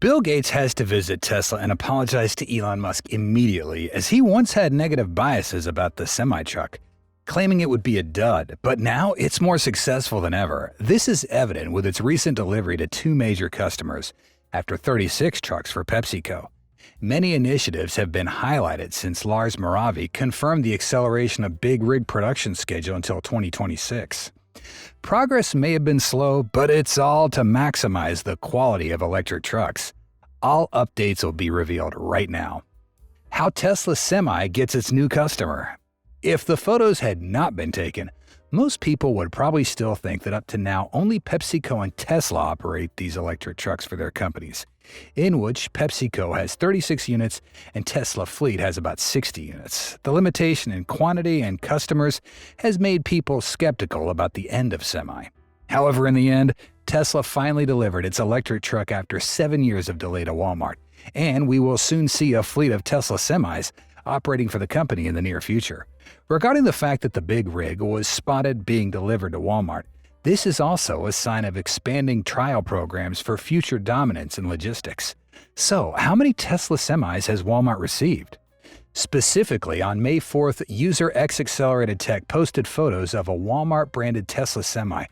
Bill Gates has to visit Tesla and apologize to Elon Musk immediately, as he once had negative biases about the semi-truck, claiming it would be a dud, but now it's more successful than ever. This is evident with its recent delivery to two major customers, after 36 trucks for PepsiCo. Many initiatives have been highlighted since Lars Moravy confirmed the acceleration of big rig production schedule until 2026. Progress may have been slow, but it's all to maximize the quality of electric trucks. All updates will be revealed right now. How Tesla Semi gets its new customer. If the photos had not been taken, most people would probably still think that up to now only PepsiCo and Tesla operate these electric trucks for their companies, in which PepsiCo has 36 units and Tesla fleet has about 60 units. The limitation in quantity and customers has made people skeptical about the end of Semi. However, in the end, Tesla finally delivered its electric truck after 7 years of delay to Walmart, and we will soon see a fleet of Tesla Semis operating for the company in the near future. Regarding the fact that the big rig was spotted being delivered to Walmart, this is also a sign of expanding trial programs for future dominance in logistics. So, how many Tesla Semis has Walmart received? Specifically, on May 4th, user X Accelerated Tech posted photos of a Walmart-branded Tesla Semi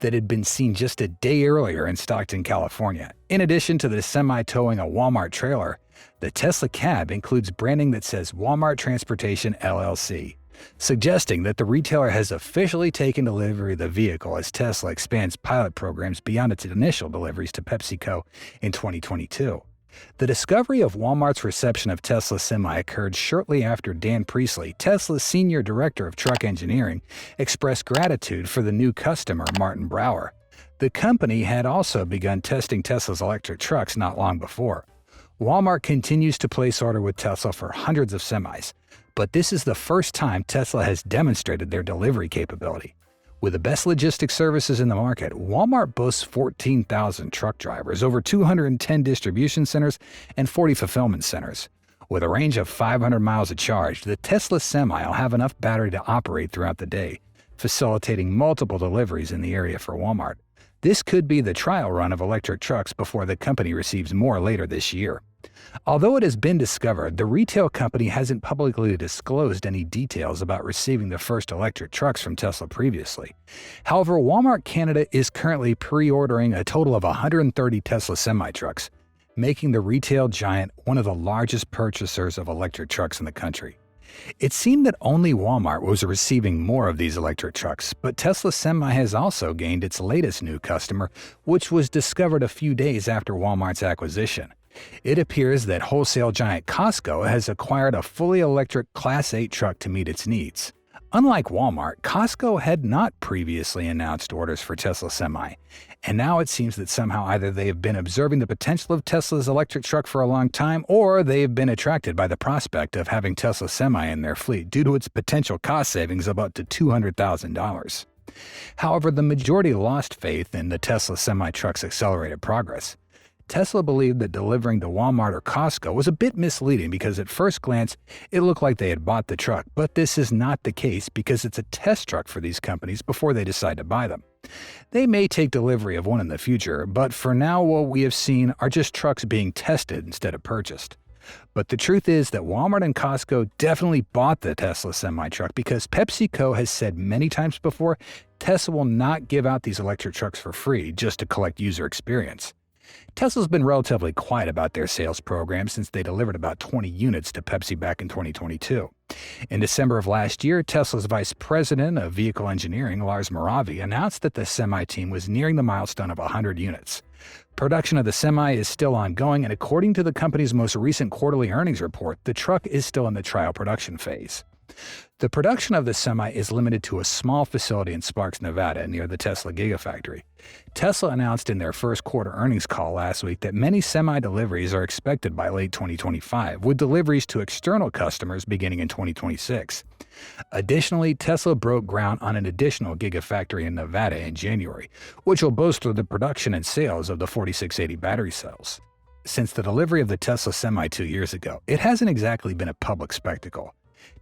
that had been seen just a day earlier in Stockton, California. In addition to the Semi towing a Walmart trailer, the Tesla cab includes branding that says Walmart Transportation LLC, suggesting that the retailer has officially taken delivery of the vehicle as Tesla expands pilot programs beyond its initial deliveries to PepsiCo in 2022. The discovery of Walmart's reception of Tesla Semi occurred shortly after Dan Priestley, Tesla's senior director of truck engineering, expressed gratitude for the new customer, Martin Brower. The company had also begun testing Tesla's electric trucks not long before. Walmart continues to place orders with Tesla for hundreds of semis, but this is the first time Tesla has demonstrated their delivery capability. With the best logistics services in the market, Walmart boasts 14,000 truck drivers, over 210 distribution centers, and 40 fulfillment centers. With a range of 500 miles of charge, the Tesla Semi will have enough battery to operate throughout the day, facilitating multiple deliveries in the area for Walmart. This could be the trial run of electric trucks before the company receives more later this year. Although it has been discovered, the retail company hasn't publicly disclosed any details about receiving the first electric trucks from Tesla previously. However, Walmart Canada is currently pre-ordering a total of 130 Tesla semi-trucks, making the retail giant one of the largest purchasers of electric trucks in the country. It seemed that only Walmart was receiving more of these electric trucks, but Tesla Semi has also gained its latest new customer, which was discovered a few days after Walmart's acquisition. It appears that wholesale giant Costco has acquired a fully electric Class 8 truck to meet its needs. Unlike Walmart, Costco had not previously announced orders for Tesla Semi, and now it seems that somehow either they have been observing the potential of Tesla's electric truck for a long time, or they have been attracted by the prospect of having Tesla Semi in their fleet due to its potential cost savings of up to $200,000. However, the majority lost faith in the Tesla Semi truck's accelerated progress. Tesla believed that delivering to Walmart or Costco was a bit misleading because at first glance, it looked like they had bought the truck, but this is not the case because it's a test truck for these companies before they decide to buy them. They may take delivery of one in the future, but for now what we have seen are just trucks being tested instead of purchased. But the truth is that Walmart and Costco definitely bought the Tesla semi-truck because PepsiCo has said many times before Tesla will not give out these electric trucks for free just to collect user experience. Tesla's been relatively quiet about their sales program since they delivered about 20 units to Pepsi back in 2022. In December of last year, Tesla's vice president of vehicle engineering, Lars Moravy, announced that the Semi team was nearing the milestone of 100 units. Production of the Semi is still ongoing, and according to the company's most recent quarterly earnings report, the truck is still in the trial production phase. The production of the Semi is limited to a small facility in Sparks, Nevada, near the Tesla Gigafactory. Tesla announced in their first quarter earnings call last week that many Semi deliveries are expected by late 2025, with deliveries to external customers beginning in 2026. Additionally, Tesla broke ground on an additional Gigafactory in Nevada in January, which will bolster the production and sales of the 4680 battery cells. Since the delivery of the Tesla Semi 2 years ago, it hasn't exactly been a public spectacle.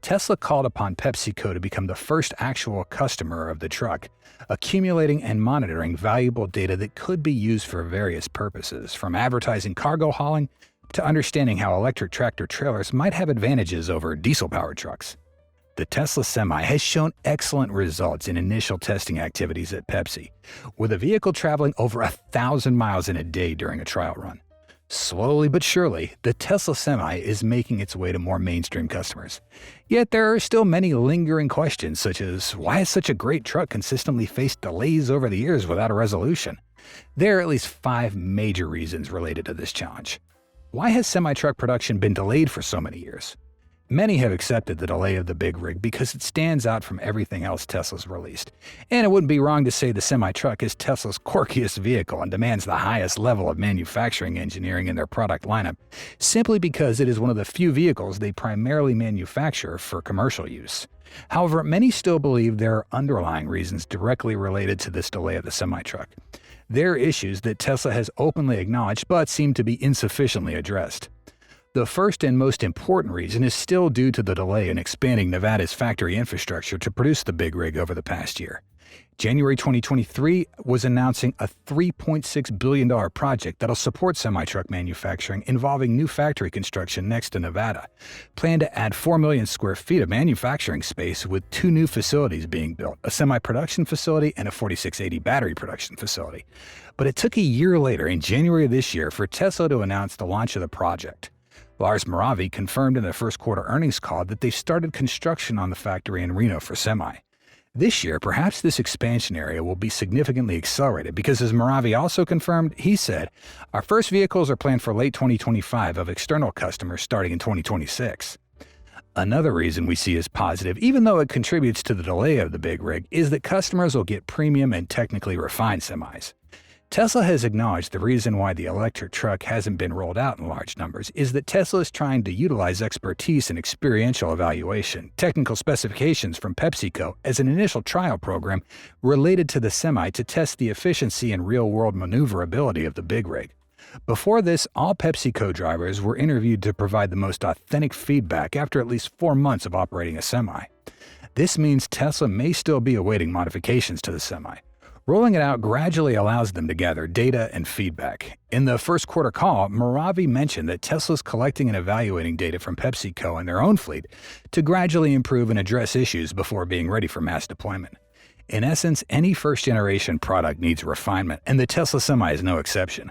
Tesla called upon PepsiCo to become the first actual customer of the truck, accumulating and monitoring valuable data that could be used for various purposes, from advertising cargo hauling to understanding how electric tractor-trailers might have advantages over diesel-powered trucks. The Tesla Semi has shown excellent results in initial testing activities at Pepsi, with a vehicle traveling over 1,000 miles in a day during a trial run. Slowly but surely, the Tesla Semi is making its way to more mainstream customers. Yet there are still many lingering questions, such as why has such a great truck consistently faced delays over the years without a resolution? There are at least 5 major reasons related to this challenge. Why has semi-truck production been delayed for so many years? Many have accepted the delay of the big rig because it stands out from everything else Tesla's released. And it wouldn't be wrong to say the semi-truck is Tesla's quirkiest vehicle and demands the highest level of manufacturing engineering in their product lineup, simply because it is one of the few vehicles they primarily manufacture for commercial use. However, many still believe there are underlying reasons directly related to this delay of the semi-truck. There are issues that Tesla has openly acknowledged but seem to be insufficiently addressed. The first and most important reason is still due to the delay in expanding Nevada's factory infrastructure to produce the big rig over the past year. January 2023 was announcing a $3.6 billion project that'll support semi-truck manufacturing involving new factory construction next to Nevada. Planned to add 4 million square feet of manufacturing space with 2 new facilities being built, a semi-production facility and a 4680 battery production facility. But it took a year later, in January of this year, for Tesla to announce the launch of the project. Lars Moravy confirmed in their first quarter earnings call that they started construction on the factory in Reno for Semi. This year, perhaps this expansion area will be significantly accelerated because, as Moravy also confirmed, he said, "Our first vehicles are planned for late 2025 of external customers starting in 2026. Another reason we see as positive, even though it contributes to the delay of the big rig, is that customers will get premium and technically refined semis. Tesla has acknowledged the reason why the electric truck hasn't been rolled out in large numbers is that Tesla is trying to utilize expertise and experiential evaluation, technical specifications from PepsiCo as an initial trial program related to the Semi to test the efficiency and real-world maneuverability of the big rig. Before this, all PepsiCo drivers were interviewed to provide the most authentic feedback after at least 4 months of operating a Semi. This means Tesla may still be awaiting modifications to the Semi. Rolling it out gradually allows them to gather data and feedback. In the first quarter call, Moravy mentioned that Tesla's collecting and evaluating data from PepsiCo and their own fleet to gradually improve and address issues before being ready for mass deployment. In essence, any first-generation product needs refinement, and the Tesla Semi is no exception.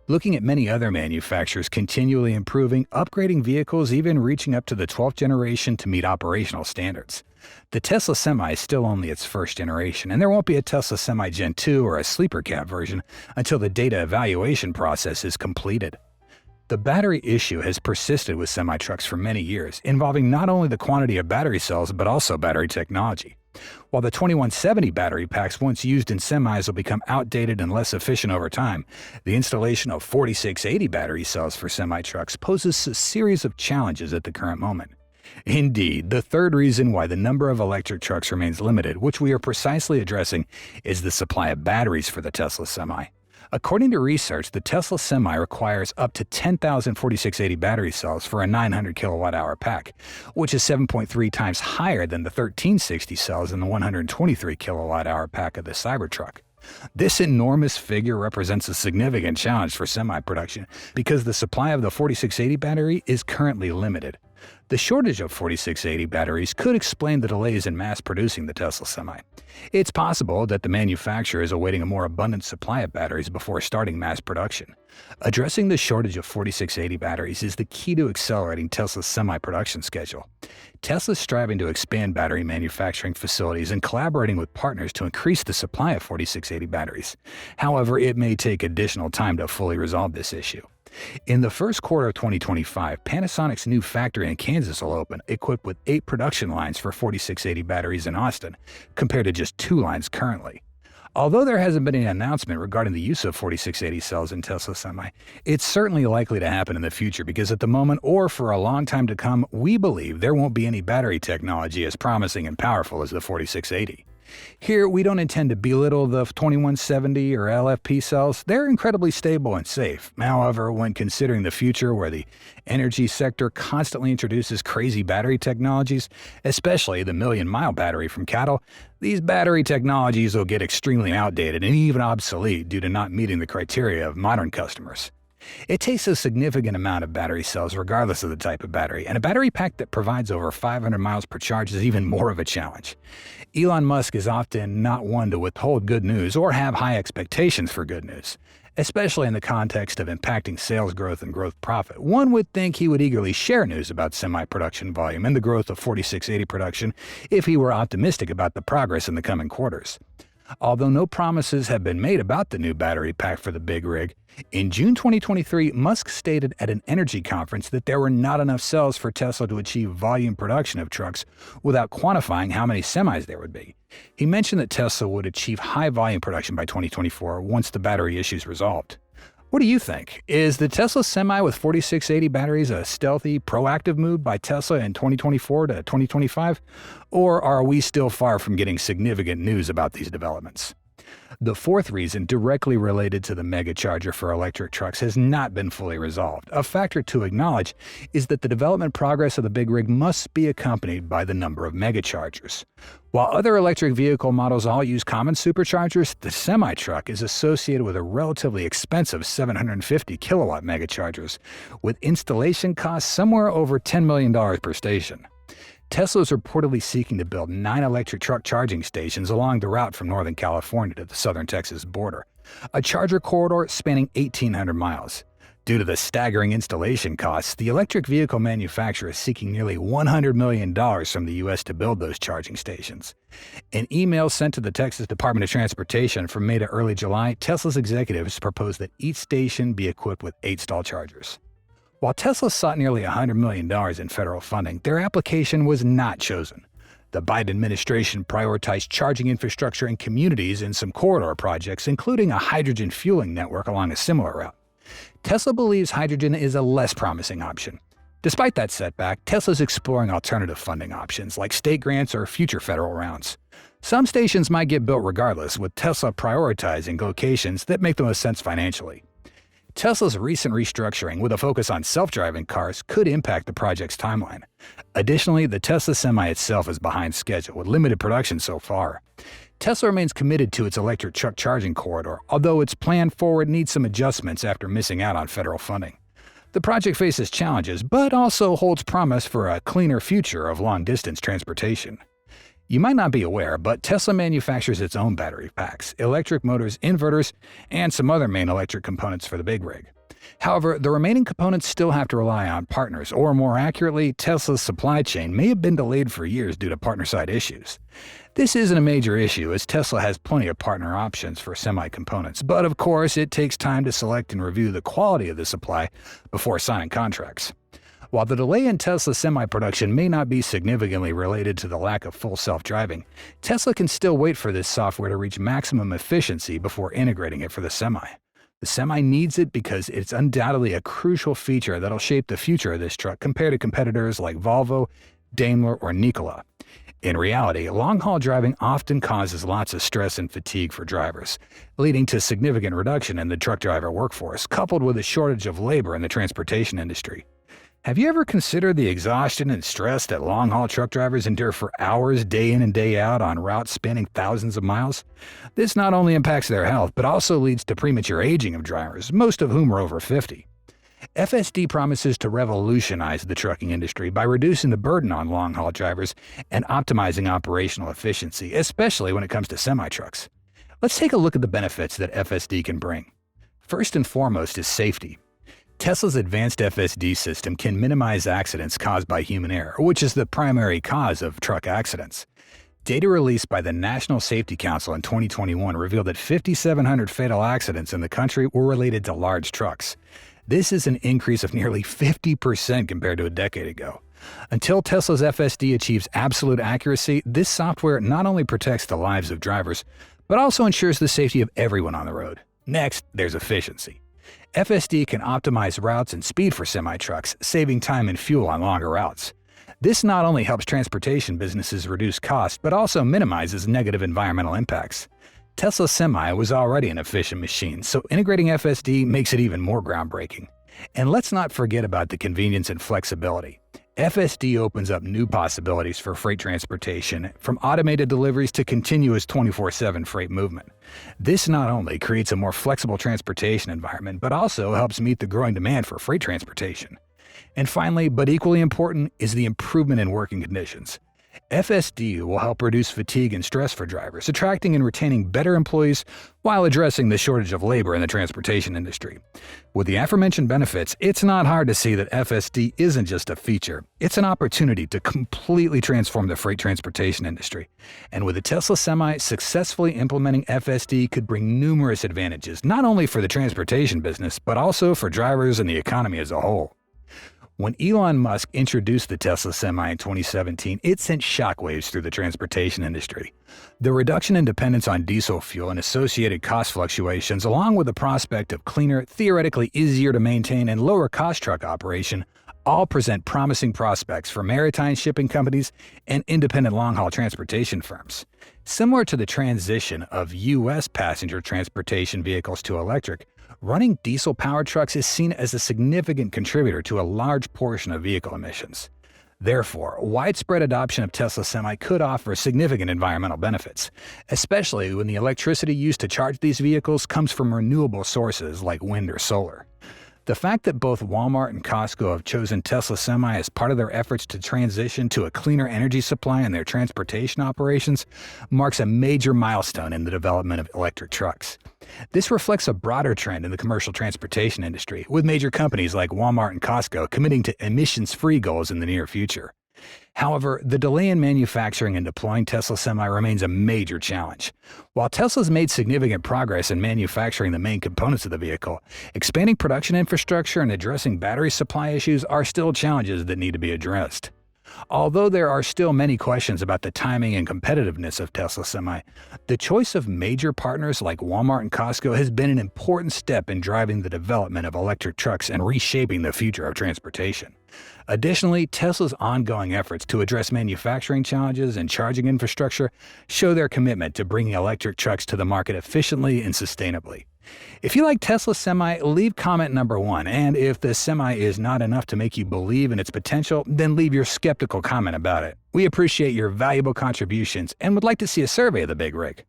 Looking at many other manufacturers continually improving, upgrading vehicles, even reaching up to the 12th generation to meet operational standards. The Tesla Semi is still only its first generation, and there won't be a Tesla Semi Gen 2 or a sleeper cab version until the data evaluation process is completed. The battery issue has persisted with semi-trucks for many years, involving not only the quantity of battery cells but also battery technology. While the 2170 battery packs once used in semis will become outdated and less efficient over time, the installation of 4680 battery cells for semi-trucks poses a series of challenges at the current moment. Indeed, the third reason why the number of electric trucks remains limited, which we are precisely addressing, is the supply of batteries for the Tesla Semi. According to research, the Tesla Semi requires up to 10,000 4680 battery cells for a 900 kilowatt-hour pack, which is 7.3 times higher than the 1360 cells in the 123 kilowatt-hour pack of the Cybertruck. This enormous figure represents a significant challenge for semi-production because the supply of the 4680 battery is currently limited. The shortage of 4680 batteries could explain the delays in mass producing the Tesla Semi. It's possible that the manufacturer is awaiting a more abundant supply of batteries before starting mass production. Addressing the shortage of 4680 batteries is the key to accelerating Tesla's semi-production schedule. Tesla is striving to expand battery manufacturing facilities and collaborating with partners to increase the supply of 4680 batteries. However, it may take additional time to fully resolve this issue. In the first quarter of 2025, Panasonic's new factory in Kansas will open, equipped with 8 production lines for 4680 batteries in Austin, compared to just 2 lines currently. Although there hasn't been any announcement regarding the use of 4680 cells in Tesla Semi, it's certainly likely to happen in the future because at the moment, or for a long time to come, we believe there won't be any battery technology as promising and powerful as the 4680. Here, we don't intend to belittle the 2170 or LFP cells. They're incredibly stable and safe. However, when considering the future where the energy sector constantly introduces crazy battery technologies, especially the million-mile battery from cattle, these battery technologies will get extremely outdated and even obsolete due to not meeting the criteria of modern customers. It takes a significant amount of battery cells regardless of the type of battery, and a battery pack that provides over 500 miles per charge is even more of a challenge. Elon Musk is often not one to withhold good news or have high expectations for good news, especially in the context of impacting sales growth and growth profit. One would think he would eagerly share news about semi-production volume and the growth of 4680 production if he were optimistic about the progress in the coming quarters. Although no promises have been made about the new battery pack for the big rig, in June 2023, Musk stated at an energy conference that there were not enough cells for Tesla to achieve volume production of trucks without quantifying how many semis there would be. He mentioned that Tesla would achieve high volume production by 2024 once the battery issues resolved. What do you think? Is the Tesla Semi with 4680 batteries a stealthy, proactive move by Tesla in 2024 to 2025? Or are we still far from getting significant news about these developments? The fourth reason, directly related to the mega charger for electric trucks, has not been fully resolved. A factor to acknowledge is that the development progress of the big rig must be accompanied by the number of mega chargers. While other electric vehicle models all use common superchargers, the semi-truck is associated with a relatively expensive 750 kilowatt mega chargers, with installation costs somewhere over $10 million per station. Tesla is reportedly seeking to build 9 electric truck charging stations along the route from Northern California to the southern Texas border, a charger corridor spanning 1,800 miles. Due to the staggering installation costs, the electric vehicle manufacturer is seeking nearly $100 million from the U.S. to build those charging stations. In email sent to the Texas Department of Transportation from May to early July, Tesla's executives proposed that each station be equipped with 8 stall chargers. While Tesla sought nearly $100 million in federal funding, their application was not chosen. The Biden administration prioritized charging infrastructure in communities in some corridor projects, including a hydrogen fueling network along a similar route. Tesla believes hydrogen is a less promising option. Despite that setback, Tesla's exploring alternative funding options like state grants or future federal rounds. Some stations might get built regardless, with Tesla prioritizing locations that make the most sense financially. Tesla's recent restructuring with a focus on self-driving cars could impact the project's timeline. Additionally, the Tesla Semi itself is behind schedule with limited production so far. Tesla remains committed to its electric truck charging corridor, although its plan forward needs some adjustments after missing out on federal funding. The project faces challenges, but also holds promise for a cleaner future of long-distance transportation. You might not be aware, but Tesla manufactures its own battery packs, electric motors, inverters, and some other main electric components for the big rig. However, the remaining components still have to rely on partners, or more accurately, Tesla's supply chain may have been delayed for years due to partner-side issues. This isn't a major issue, as Tesla has plenty of partner options for semi-components, but of course it takes time to select and review the quality of the supply before signing contracts. While the delay in Tesla semi-production may not be significantly related to the lack of full self-driving, Tesla can still wait for this software to reach maximum efficiency before integrating it for the Semi. The Semi needs it because it's undoubtedly a crucial feature that'll shape the future of this truck compared to competitors like Volvo, Daimler, or Nikola. In reality, long-haul driving often causes lots of stress and fatigue for drivers, leading to significant reduction in the truck driver workforce, coupled with a shortage of labor in the transportation industry. Have you ever considered the exhaustion and stress that long-haul truck drivers endure for hours, day in and day out, on routes spanning thousands of miles? This not only impacts their health, but also leads to premature aging of drivers, most of whom are over 50. FSD promises to revolutionize the trucking industry by reducing the burden on long-haul drivers and optimizing operational efficiency, especially when it comes to semi-trucks. Let's take a look at the benefits that FSD can bring. First and foremost is safety. Tesla's advanced FSD system can minimize accidents caused by human error, which is the primary cause of truck accidents. Data released by the National Safety Council in 2021 revealed that 5,700 fatal accidents in the country were related to large trucks. This is an increase of nearly 50% compared to a decade ago. Until Tesla's FSD achieves absolute accuracy, this software not only protects the lives of drivers, but also ensures the safety of everyone on the road. Next, there's efficiency. FSD can optimize routes and speed for semi-trucks, saving time and fuel on longer routes. This not only helps transportation businesses reduce costs, but also minimizes negative environmental impacts. Tesla Semi was already an efficient machine, so integrating FSD makes it even more groundbreaking. And let's not forget about the convenience and flexibility. FSD opens up new possibilities for freight transportation, from automated deliveries to continuous 24/7 freight movement. This not only creates a more flexible transportation environment, but also helps meet the growing demand for freight transportation. And finally, but equally important, is the improvement in working conditions. FSD will help reduce fatigue and stress for drivers, attracting and retaining better employees while addressing the shortage of labor in the transportation industry. With the aforementioned benefits, it's not hard to see that FSD isn't just a feature, it's an opportunity to completely transform the freight transportation industry. And with the Tesla Semi, successfully implementing FSD could bring numerous advantages, not only for the transportation business, but also for drivers and the economy as a whole. When Elon Musk introduced the Tesla Semi in 2017, it sent shockwaves through the transportation industry. The reduction in dependence on diesel fuel and associated cost fluctuations, along with the prospect of cleaner, theoretically easier to maintain, and lower cost truck operation, all present promising prospects for maritime shipping companies and independent long-haul transportation firms. Similar to the transition of U.S. passenger transportation vehicles to electric, running diesel-powered trucks is seen as a significant contributor to a large portion of vehicle emissions. Therefore, widespread adoption of Tesla Semi could offer significant environmental benefits, especially when the electricity used to charge these vehicles comes from renewable sources like wind or solar. The fact that both Walmart and Costco have chosen Tesla Semi as part of their efforts to transition to a cleaner energy supply in their transportation operations marks a major milestone in the development of electric trucks. This reflects a broader trend in the commercial transportation industry, with major companies like Walmart and Costco committing to emissions-free goals in the near future. However, the delay in manufacturing and deploying Tesla Semi remains a major challenge. While Tesla's made significant progress in manufacturing the main components of the vehicle, expanding production infrastructure and addressing battery supply issues are still challenges that need to be addressed. Although there are still many questions about the timing and competitiveness of Tesla Semi, the choice of major partners like Walmart and Costco has been an important step in driving the development of electric trucks and reshaping the future of transportation. Additionally, Tesla's ongoing efforts to address manufacturing challenges and charging infrastructure show their commitment to bringing electric trucks to the market efficiently and sustainably. If you like Tesla Semi, leave comment number 1, and if the Semi is not enough to make you believe in its potential, then leave your skeptical comment about it. We appreciate your valuable contributions and would like to see a survey of the Big Rig.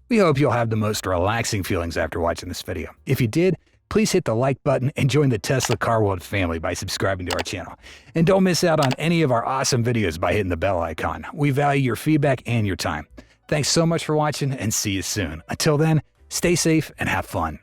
We hope you'll have the most relaxing feelings after watching this video. If you did, please hit the like button and join the Tesla Car World family by subscribing to our channel. And don't miss out on any of our awesome videos by hitting the bell icon. We value your feedback and your time. Thanks so much for watching, and see you soon. Until then, stay safe and have fun.